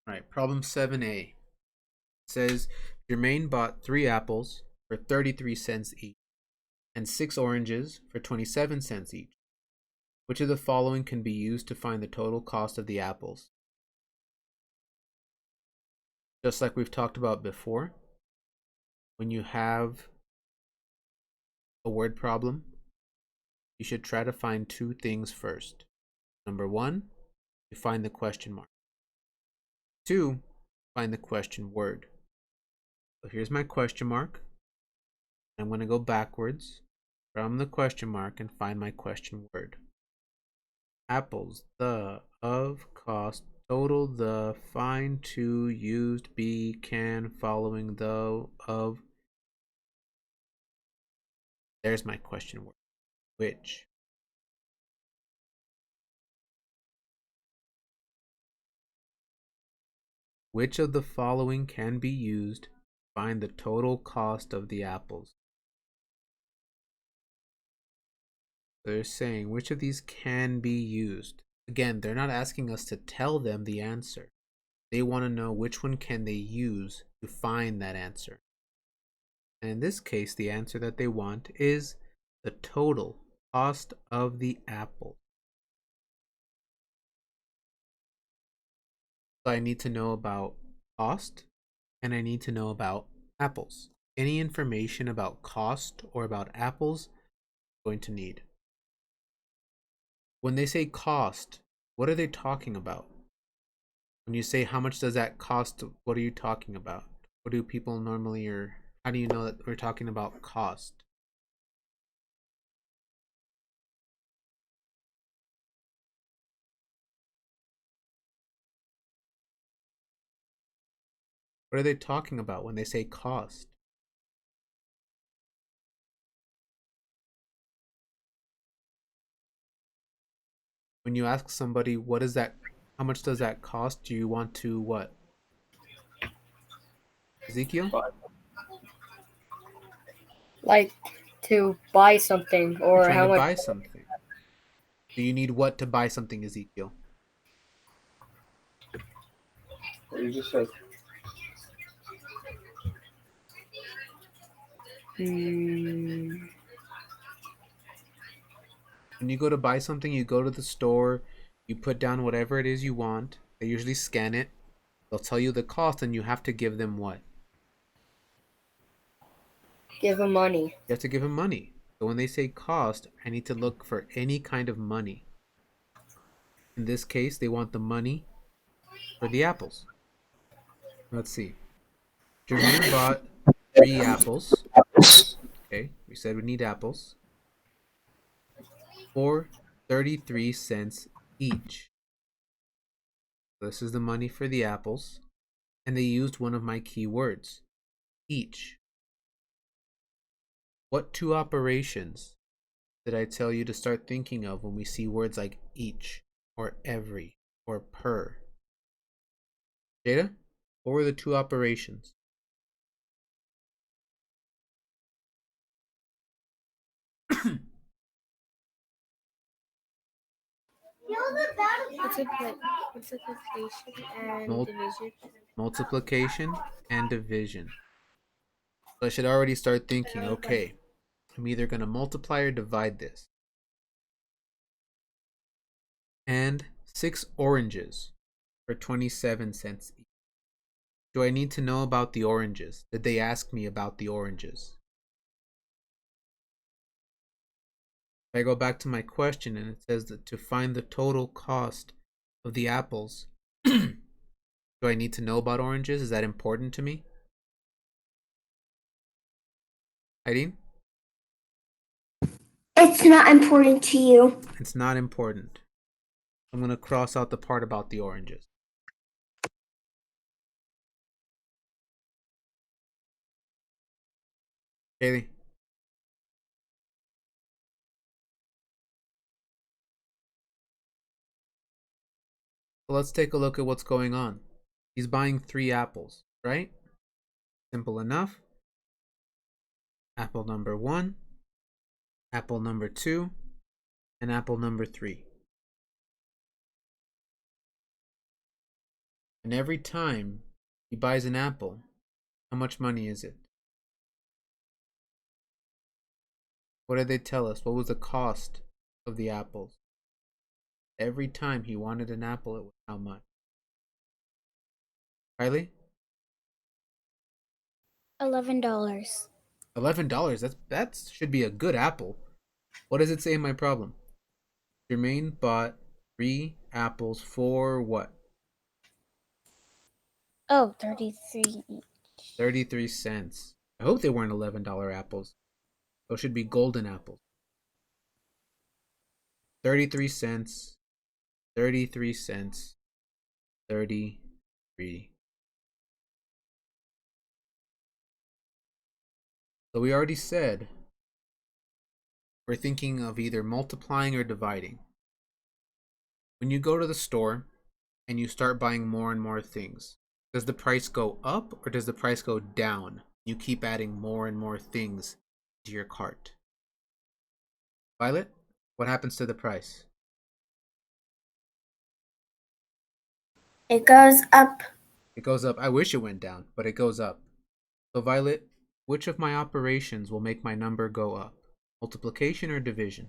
All right, problem 7A says Jermaine bought 3 apples for 33 cents each and 6 oranges for 27 cents each. Which of the following can be used to find the total cost of the apples? Just like we've talked about before, when you have a word problem, you should try to find 2 things first. Number 1, you find the question mark. 2, find the question word. So here's my question mark. I'm going to go backwards from the question mark and find my question word. Apples, the, of, cost, total, the, find, to, used, be, can, following, though, of. There's my question word. Which? Which of the following can be used to find the total cost of the apples? They're saying which of these can be used. Again, they're not asking us to tell them the answer. They want to know which one can they use to find that answer. And in this case, the answer that they want is the total cost of the apple. So I need to know about cost and I need to know about apples. Any information about cost or about apples, I'm going to need. When they say cost, what are they talking about? When you say how much does that cost, what are you talking about? What do people normally, or how do you know that we're talking about cost? What are they talking about when they say cost? When you ask somebody, what is that, how much does that cost? Do you want to what? Ezekiel? Like to buy something, You're or trying how to much? buy something. Do you need what to buy something, Ezekiel? What you just said. Hmm. When you go to buy something, you go to the store, you put down whatever it is you want. They usually scan it. They'll tell you the cost, and you have to give them what? Give them money. You have to give them money. So when they say cost, I need to look for any kind of money. In this case, they want the money for the apples. Let's see. Jermaine bought 3 apples. Okay, we said we need apples. For 33 cents each. This is the money for the apples. And they used one of my key words, each. What 2 operations did I tell you to start thinking of when we see words like each, or every, or per? Jada, what were the 2 operations? Multiplication and division. Multiplication and division. So I should already start thinking, okay, I'm either going to multiply or divide this. And 6 oranges for 27 cents each. Do I need to know about the oranges? Did they ask me about the oranges? If I go back to my question and it says that to find the total cost of the apples, do I need to know about oranges? Is that important to me? Irene? It's not important to you. It's not important. I'm going to cross out the part about the oranges. Haley? So let's take a look at what's going on. He's buying 3 apples, right? Simple enough. Apple number 1, apple number 2, and apple number 3. And every time he buys an apple, how much money is it? What did they tell us? What was the cost of the apples? Every time he wanted an apple, it was how much? Kylie? $11. $11. That should be a good apple. What does it say in my problem? Jermaine bought 3 apples for what? Oh, 33. 33 cents. I hope they weren't $11 apples. Those should be golden apples. 33 cents. 33 cents. 33. So we already said we're thinking of either multiplying or dividing. When you go to the store and you start buying more and more things, does the price go up or does the price go down? You keep adding more and more things to your cart. Violet, what happens to the price? It goes up. It goes up. I wish it went down, but it goes up. So Violet, which of my operations will make my number go up? Multiplication or division?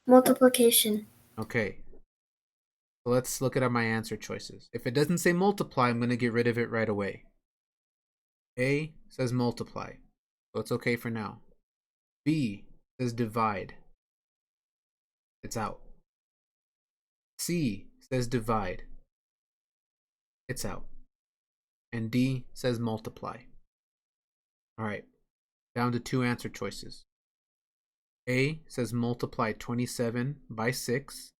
Multiplication. Okay. So let's look at my answer choices. If it doesn't say multiply, I'm going to get rid of it right away. A says multiply, so it's okay for now. B says divide. It's out. C says divide. It's out. And D says multiply. Alright, down to 2 answer choices. A says multiply 27 by 6.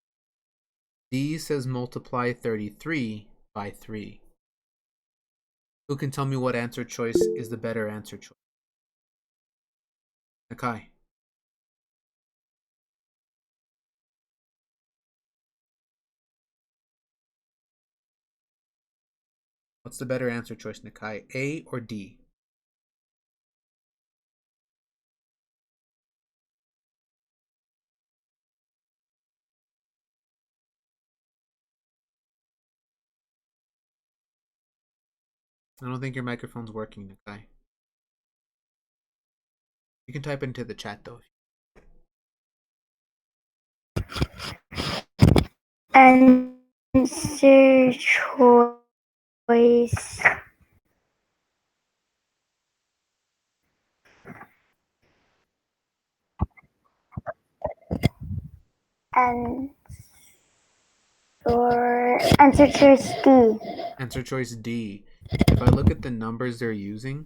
D says multiply 33 by 3. Who can tell me what answer choice is the better answer choice? Nakai. What's the better answer choice, Nakai? A or D? I don't think your microphone's working, Nakai. You can type into the chat though. Answer choice. And or answer choice D. Answer choice D. If I look at the numbers they're using,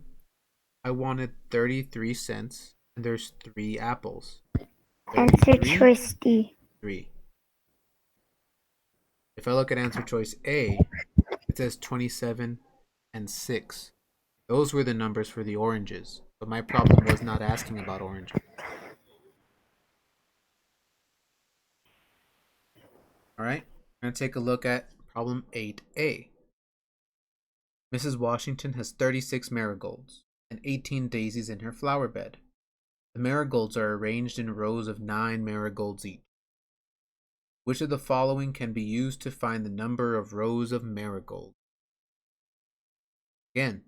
I wanted 33 cents and there's 3 apples. Answer choice D. 3. If I look at answer choice A, it says 27 and 6. Those were the numbers for the oranges, but my problem was not asking about oranges. Alright, we're going to take a look at problem 8A. Mrs. Washington has 36 marigolds and 18 daisies in her flower bed. The marigolds are arranged in rows of 9 marigolds each. Which of the following can be used to find the number of rows of marigolds? Again,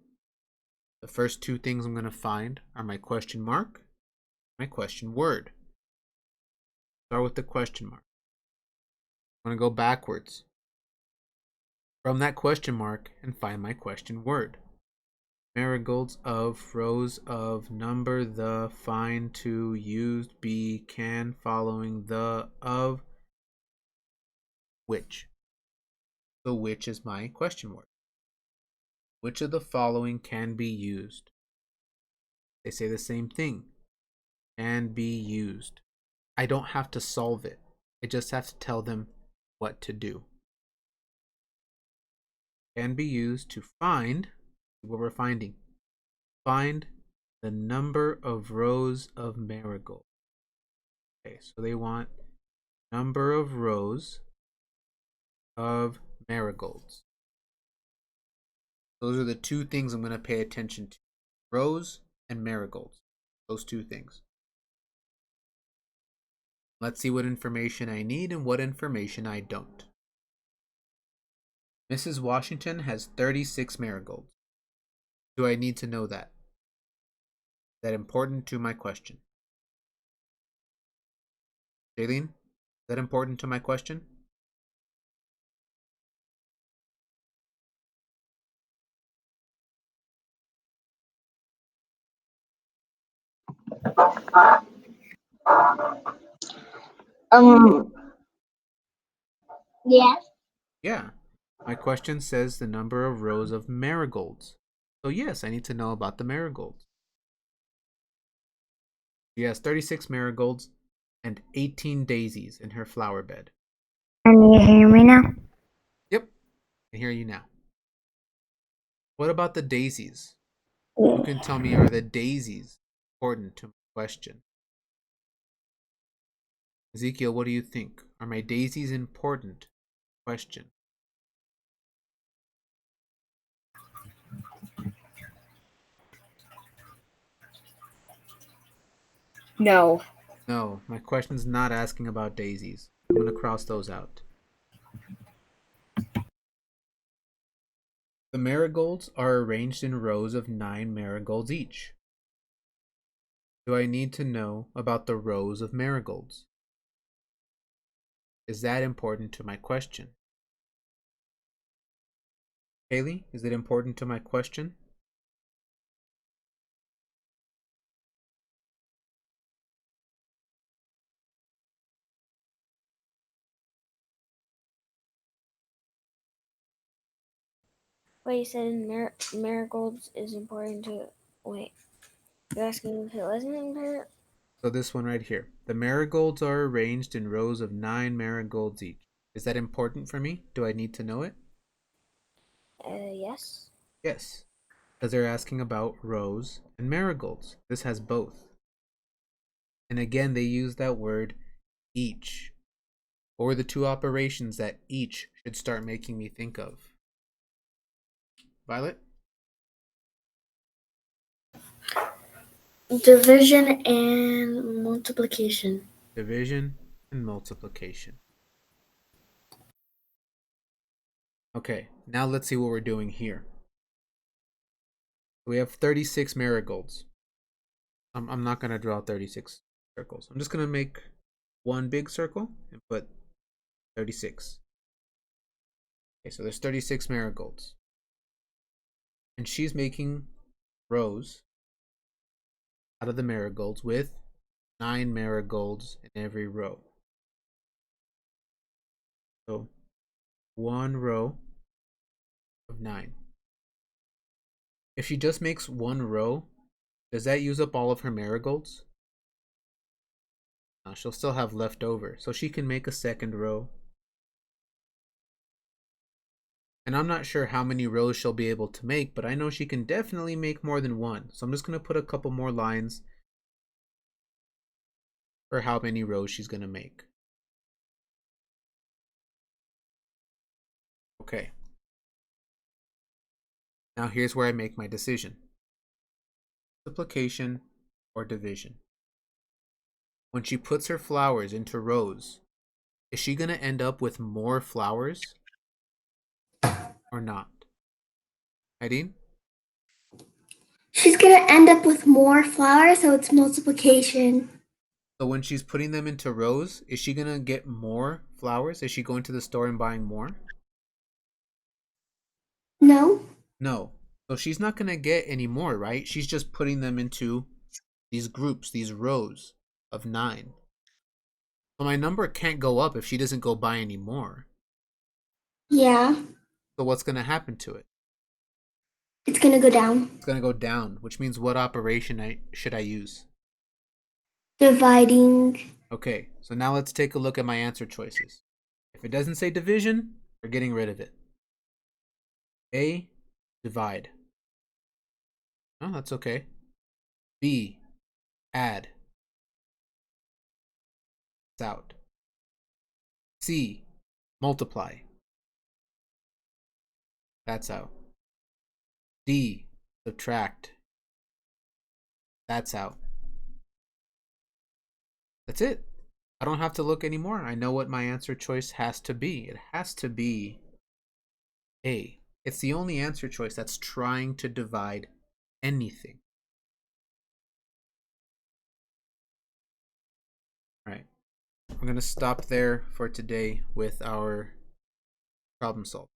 the first 2 things I'm going to find are my question mark, my question word. Start with the question mark. I'm going to go backwards from that question mark and find my question word. Marigolds of rows of number the find to used be can following the of which. So which is my question word. Which of the following can be used? They say the same thing. Can be used. I don't have to solve it. I just have to tell them what to do. Can be used to find what we're finding. Find the number of rows of marigold. Okay, so they want number of rows of marigolds. Those are the 2 things I'm going to pay attention to. Rows and marigolds. Those 2 things. Let's see what information I need and what information I don't. Mrs. Washington has 36 marigolds. Do I need to know that? Is that important to my question? Jaylene, is that important to my question? Um, yes. Yeah. My question says the number of rows of marigolds. So yes, I need to know about the marigolds. She has 36 marigolds and 18 daisies in her flower bed. Can you hear me now? Yep, I hear you now. What about the daisies? You Yeah. can tell me, are the daisies important to my question? Ezekiel, what do you think? Are my daisies important? Question. No. No, my question's not asking about daisies. I'm going to cross those out. The marigolds are arranged in rows of 9 marigolds each. Do I need to know about the rows of marigolds? Is that important to my question? Haley, is it important to my question? Wait, you said marigolds is important to. Wait, you're asking if it wasn't important? So this one right here. The marigolds are arranged in rows of 9 marigolds each. Is that important for me? Do I need to know it? Yes. Yes, because they're asking about rows and marigolds. This has both. And again, they use that word each, or the two operations that each should start making me think of. Violet? Division and multiplication. Division and multiplication. Okay, now let's see what we're doing here. We have 36 marigolds. I'm not going to draw 36 circles. I'm just going to make one big circle and put 36. Okay, so there's 36 marigolds. And she's making rows out of the marigolds with 9 marigolds in every row. So one row of 9. If she just makes one row, does that use up all of her marigolds? She'll still have left over, so she can make a second row. And I'm not sure how many rows she'll be able to make, but I know she can definitely make more than one. So I'm just going to put a couple more lines for how many rows she's going to make. Okay. Now here's where I make my decision. Multiplication or division. When she puts her flowers into rows, is she going to end up with more flowers or not? Irene? She's gonna end up with more flowers, so it's multiplication. So when she's putting them into rows, is she going to get more flowers? Is she going to the store and buying more? No? No. So she's not going to get any more, right? She's just putting them into these groups, these rows of 9. So my number can't go up if she doesn't go buy any more. Yeah. So what's going to happen to it? It's gonna go down. It's going to go down, which means what operation should I use? Dividing. Okay, so now let's take a look at my answer choices. If it doesn't say division, we're getting rid of it. A, divide. Oh, that's okay. B, add. It's out. C, multiply. That's out. D, subtract. That's out. That's it. I don't have to look anymore. I know what my answer choice has to be. It has to be A. It's the only answer choice that's trying to divide anything. All right. We're going to stop there for today with our problem solving.